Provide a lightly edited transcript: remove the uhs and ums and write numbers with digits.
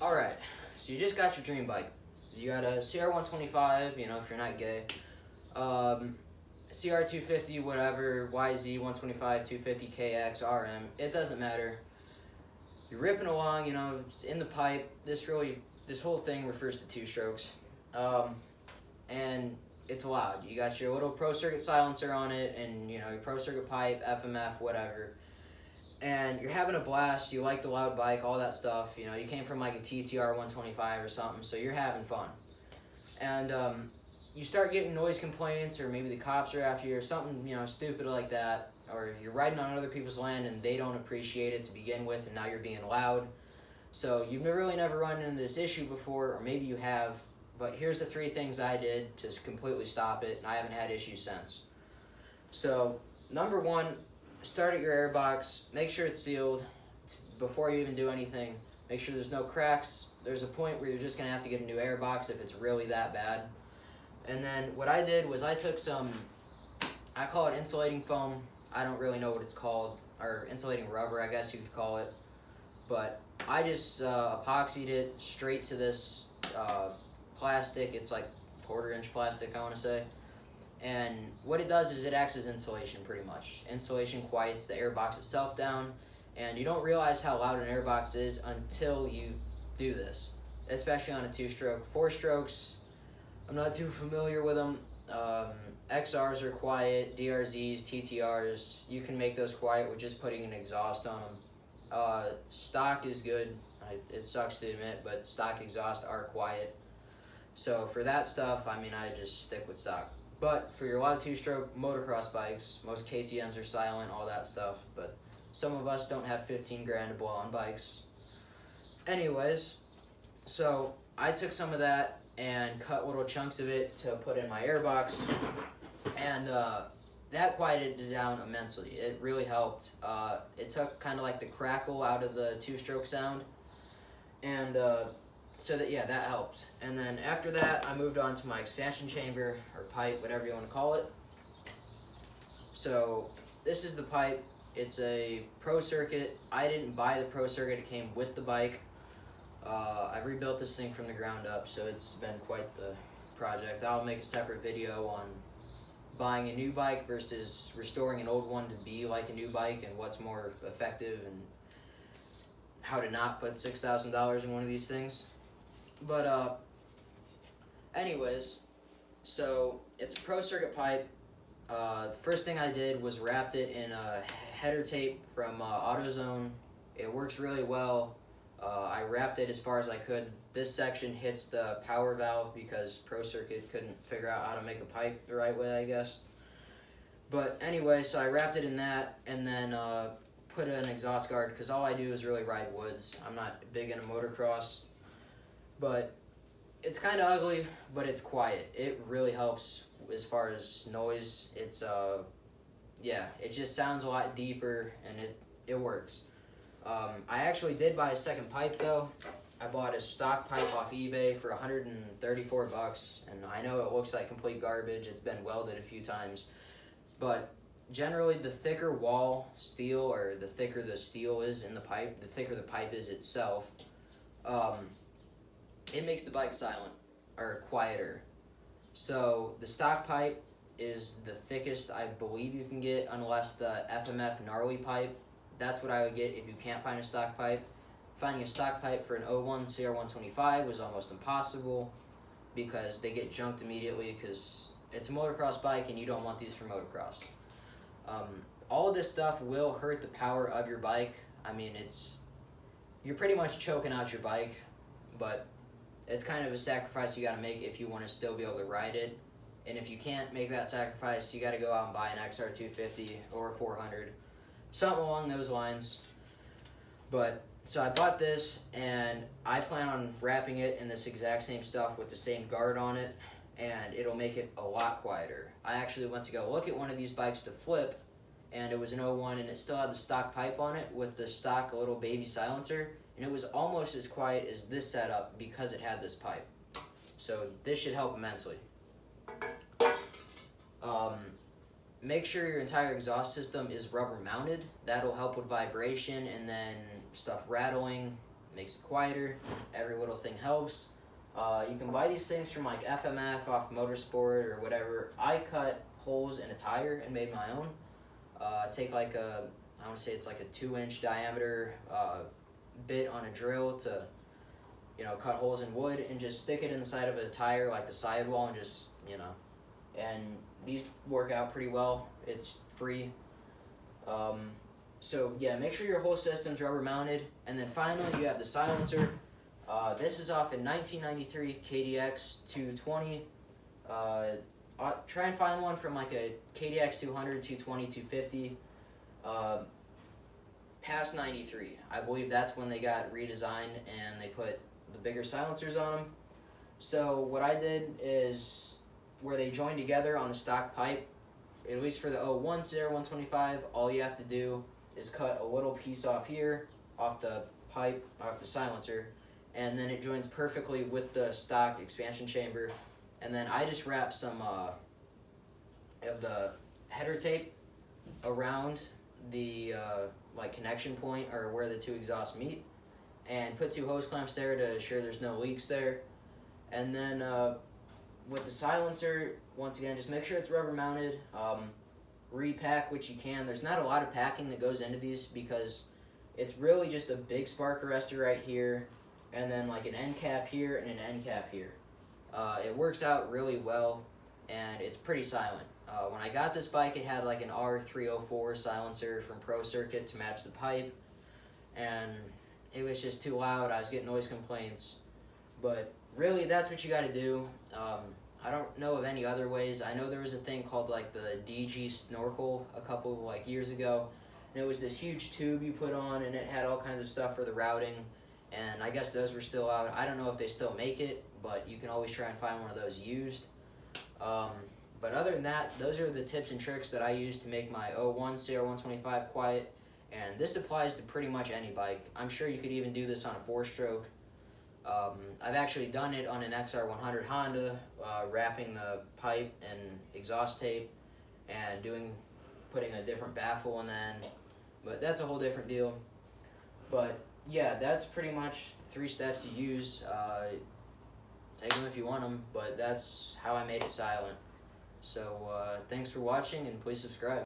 Alright, so you just got your dream bike. You got a CR125, you know, if you're not gay. CR250, whatever, YZ125, 250, KX, RM, it doesn't matter. You're ripping along, you know, it's in the pipe. This whole thing refers to two strokes. And it's loud. You got your little Pro Circuit silencer on it and, you know, your Pro Circuit pipe, FMF, whatever. And you're having a blast, you like the loud bike, all that stuff, you know, you came from like a TTR 125 or something, so you're having fun. And you start getting noise complaints, or maybe the cops are after you, or something, you know, stupid like that, or you're riding on other people's land and they don't appreciate it to begin with, and now you're being loud. So you've really never run into this issue before, or maybe you have, but here's the 3 things I did to completely stop it, and I haven't had issues since. So, number 1, start at your airbox, make sure it's sealed before you even do anything. Make sure there's no cracks. There's a point where you're just going to have to get a new airbox if it's really that bad. And then what I did was I took some, I call it insulating foam. I don't really know what it's called, or insulating rubber, I guess you could call it. But I just epoxied it straight to this plastic. It's like 1/4 inch plastic, I want to say. And what it does is it acts as insulation pretty much. Insulation quiets the airbox itself down, and you don't realize how loud an airbox is until you do this, especially on a 2-stroke. 4 strokes, I'm not too familiar with them. XRs are quiet, DRZs, TTRs, you can make those quiet with just putting an exhaust on them. Stock is good. It sucks to admit, but stock exhausts are quiet. So for that stuff, I mean, I just stick with stock. But for your loud 2-stroke motocross bikes, most KTMs are silent, all that stuff, but some of us don't have 15 grand to blow on bikes. Anyways, so I took some of that and cut little chunks of it to put in my airbox, and that quieted it down immensely. It really helped. It took kind of like the crackle out of the 2-stroke sound, and so that, yeah, that helped. And then after that, I moved on to my expansion chamber, or pipe, whatever you want to call it. So this is the pipe. It's a Pro Circuit. I didn't buy the Pro Circuit. It came with the bike. I've rebuilt this thing from the ground up, so it's been quite the project. I'll make a separate video on buying a new bike versus restoring an old one to be like a new bike, and what's more effective, and how to not put $6,000 in one of these things. But anyways, so it's a Pro Circuit pipe. The first thing I did was wrapped it in a header tape from AutoZone. It works really well. I wrapped it as far as I could. This section hits the power valve because Pro Circuit couldn't figure out how to make a pipe the right way, I guess. But anyway, so I wrapped it in that, and then put an exhaust guard, because all I do is really ride woods. I'm not big into motocross. But it's kind of ugly, but it's quiet. It really helps as far as noise. It's yeah, it just sounds a lot deeper, and it works. I actually did buy a second pipe though. I bought a stock pipe off eBay for $134, and I know it looks like complete garbage. It's been welded a few times, but generally the thicker wall steel, or the thicker the steel is in the pipe, the thicker the pipe is itself. It makes the bike silent, or quieter. So the stock pipe is the thickest I believe you can get, unless the FMF gnarly pipe. That's what I would get if you can't find a stock pipe. Finding a stock pipe for an 01 CR125 was almost impossible, because they get junked immediately, because it's a motocross bike and you don't want these for motocross. All of this stuff will hurt the power of your bike. I mean, you're pretty much choking out your bike, but it's kind of a sacrifice you got to make if you want to still be able to ride it. And if you can't make that sacrifice, you got to go out and buy an XR250 or a 400, something along those lines. But so I bought this, and I plan on wrapping it in this exact same stuff with the same guard on it, and it'll make it a lot quieter. I actually went to go look at one of these bikes to flip, and it was an 01, and it still had the stock pipe on it with the stock little baby silencer, and it was almost as quiet as this setup because it had this pipe. So this should help immensely. Make sure your entire exhaust system is rubber mounted. That'll help with vibration and then stuff rattling. makes it quieter. Every little thing helps. You can buy these things from like FMF off Motorsport or whatever. I cut holes in a tire and made my own. Take like I want to say it's like a 2-inch diameter bit on a drill to, cut holes in wood and just stick it inside of a tire, like the sidewall, and just, and these work out pretty well. It's free. So yeah, make sure your whole system's rubber mounted. And then finally, you have the silencer. This is off a 1993 KDX 220. Try and find one from like a KDX 200, 220, 250. Past 93. I believe that's when they got redesigned and they put the bigger silencers on them. So what I did is, where they join together on the stock pipe, at least for the 01 CR125, all you have to do is cut a little piece off here, off the pipe, off the silencer, and then it joins perfectly with the stock expansion chamber. And then I just wrap some of the header tape around the like connection point, or where the two exhausts meet, and put 2 hose clamps there to ensure there's no leaks there. And then with the silencer, once again, just make sure it's rubber mounted. Repack what you can. There's not a lot of packing that goes into these because it's really just a big spark arrestor right here, and then like an end cap here and an end cap here. It works out really well, and it's pretty silent. When I got this bike, it had like an R304 silencer from Pro Circuit to match the pipe, and it was just too loud. I was getting noise complaints. But really, that's what you got to do. I don't know of any other ways. I know there was a thing called like the DG snorkel a couple of like years ago, and it was this huge tube you put on, and it had all kinds of stuff for the routing, and I guess those were still out. I don't know if they still make it, but you can always try and find one of those used. But other than that, those are the tips and tricks that I use to make my 01 CR125 quiet, and this applies to pretty much any bike. I'm sure you could even do this on a 4-stroke. I've actually done it on an XR100 Honda, wrapping the pipe and exhaust tape and putting a different baffle in the end, but that's a whole different deal. But yeah, that's pretty much 3 steps to use. Take them if you want them, but that's how I made it silent. So thanks for watching, and please subscribe.